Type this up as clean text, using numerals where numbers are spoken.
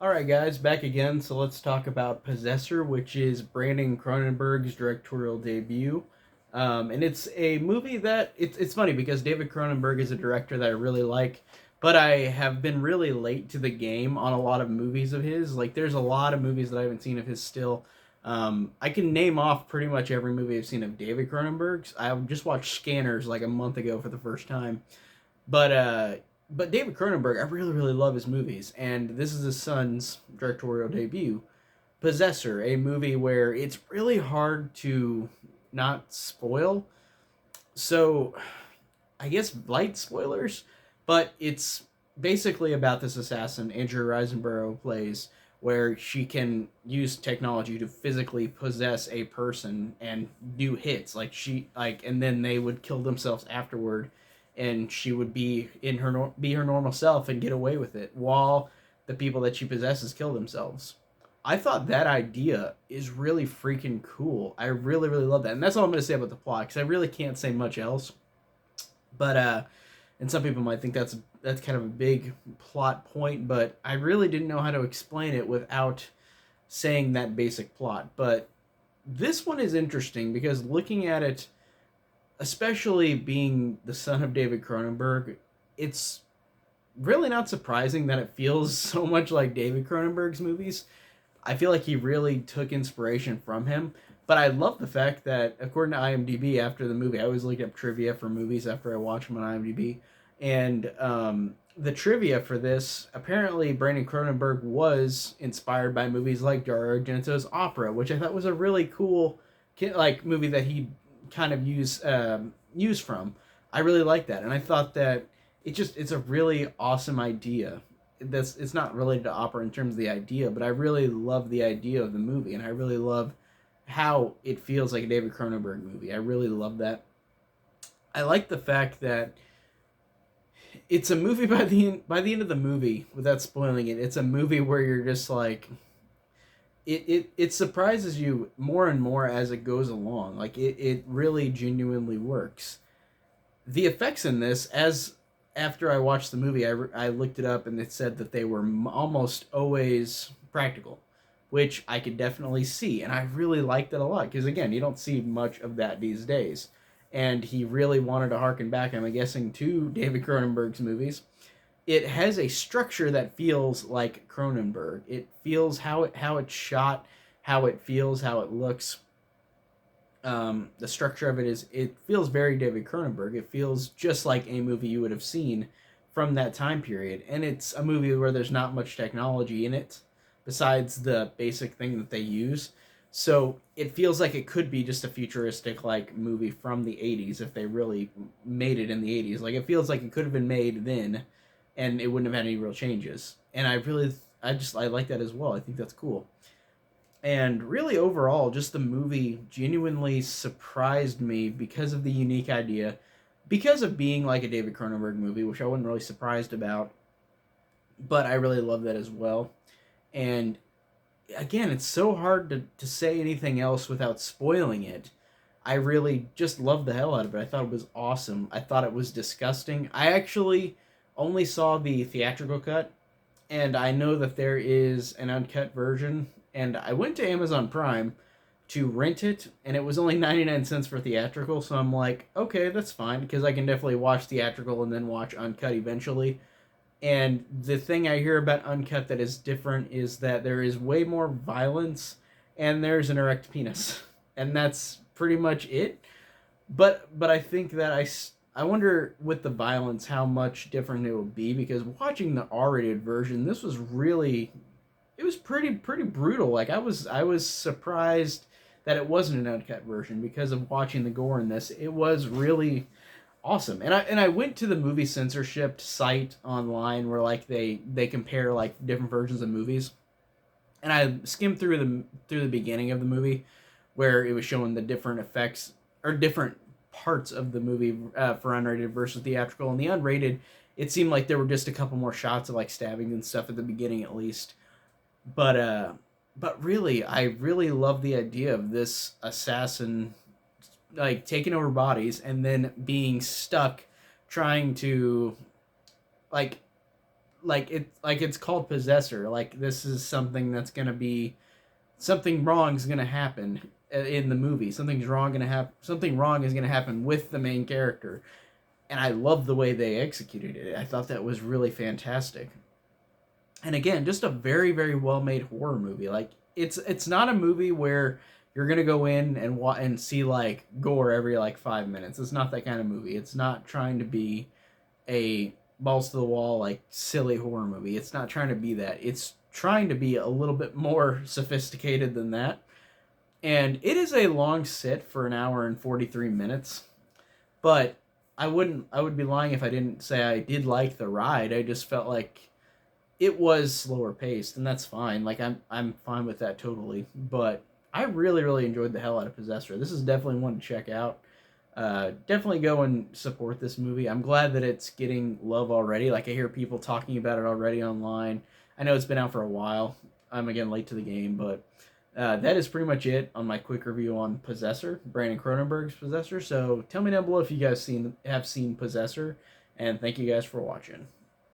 Alright, guys, back again. So let's talk about Possessor, which is Brandon Cronenberg's directorial debut. And it's a movie that it's funny because David Cronenberg is a director that I really like, but I have been really late to the game on a lot of movies of his. Like, there's a lot of movies that I haven't seen of his still. I can name off pretty much every movie I've seen of David Cronenberg's. I just watched Scanners like a month ago for the first time. But uh, but David Cronenberg, I really love his movies, and this is his son's directorial debut, Possessor, a movie where it's really hard to not spoil. So, I guess light spoilers, but it's basically about this assassin Andrew Riseborough plays, where she can use technology to physically possess a person and do hits and then they would kill themselves afterward, and she would be be her normal self and get away with it while the people that she possesses kill themselves. I thought that idea is really freaking cool. I really love that, and that's all I'm going to say about the plot because I really can't say much else. But and some people might think that's kind of a big plot point, but I really didn't know how to explain it without saying that basic plot. But this one is interesting because looking at it, especially being the son of David Cronenberg, it's really not surprising that it feels so much like David Cronenberg's movies. I feel like he really took inspiration from him. But I love the fact that, according to IMDb, after the movie, I always look up trivia for movies after I watch them on IMDb. And the trivia for this, apparently, Brandon Cronenberg was inspired by movies like Dario Argento's Opera, which I thought was a really cool movie that he kind of used from. I really like that, and I thought that it's a really awesome idea. It's not related to opera in terms of the idea, but I really love the idea of the movie, and I really love how it feels like a David Cronenberg movie. I really love that. I like the fact that it's a movie by the end of the movie, without spoiling it, it's a movie where you're just like it surprises you more and more as it goes along. Like it really genuinely works. The effects in this, as after I watched the movie, I looked it up and it said that they were almost always practical, which I could definitely see, and I really liked it a lot because again, you don't see much of that these days. And he really wanted to harken back, I'm guessing, to David Cronenberg's movies. It has a structure that feels like Cronenberg. It feels how it's shot, how it feels, how it looks. The structure of it feels very David Cronenberg. It feels just like a movie you would have seen from that time period, and it's a movie where there's not much technology in it besides the basic thing that they use. So it feels like it could be just a futuristic like movie from the 80s if they really made it in the 80s. Like it feels like it could have been made then and it wouldn't have had any real changes. And I like that as well. I think that's cool. And really, overall, just the movie genuinely surprised me because of the unique idea, because of being like a David Cronenberg movie, which I wasn't really surprised about, but I really love that as well. And again, it's so hard to say anything else without spoiling it. I really just loved the hell out of it. I thought it was awesome. I thought it was disgusting. I actually only saw the theatrical cut, and I know that there is an uncut version. And I went to Amazon Prime to rent it, and it was only 99 cents for theatrical. So I'm like, okay, that's fine because I can definitely watch theatrical and then watch uncut eventually. And the thing I hear about uncut that is different is that there is way more violence and there's an erect penis, and that's pretty much it. But I think that I wonder with the violence how much different it will be because watching the R-rated version, this was really it was pretty brutal. Like I was surprised that it wasn't an uncut version because of watching the gore in this. It was really awesome. And I went to the movie censorship site online where like they compare like different versions of movies. And I skimmed through the beginning of the movie where it was showing the different effects or different parts of the movie for unrated versus theatrical. And the unrated, it seemed like there were just a couple more shots of like stabbing and stuff at the beginning at least. But really, I really love the idea of this assassin like taking over bodies and then being stuck trying to like like it's called Possessor. Like this is something that's gonna be something wrong is gonna happen in the movie. Something wrong is gonna happen with the main character, and I love the way they executed it. I thought that was really fantastic. And again, just a very very well made horror movie. Like it's not a movie where you're gonna go in and see like gore every like 5 minutes. It's not that kind of movie. It's not trying to be a balls to the wall like silly horror movie. It's not trying to be that. It's trying to be a little bit more sophisticated than that. And it is a long sit for an hour and 43 minutes. But I would be lying if I didn't say I did like the ride. I just felt like it was slower paced, and that's fine. Like I'm fine with that totally. But I really really enjoyed the hell out of Possessor. This is definitely one to check out. Definitely go and support this movie. I'm glad that it's getting love already. Like I hear people talking about it already online. I know it's been out for a while. I'm again late to the game, but that is pretty much it on my quick review on Possessor, Brandon Cronenberg's Possessor. So tell me down below if you guys have seen Possessor, and thank you guys for watching.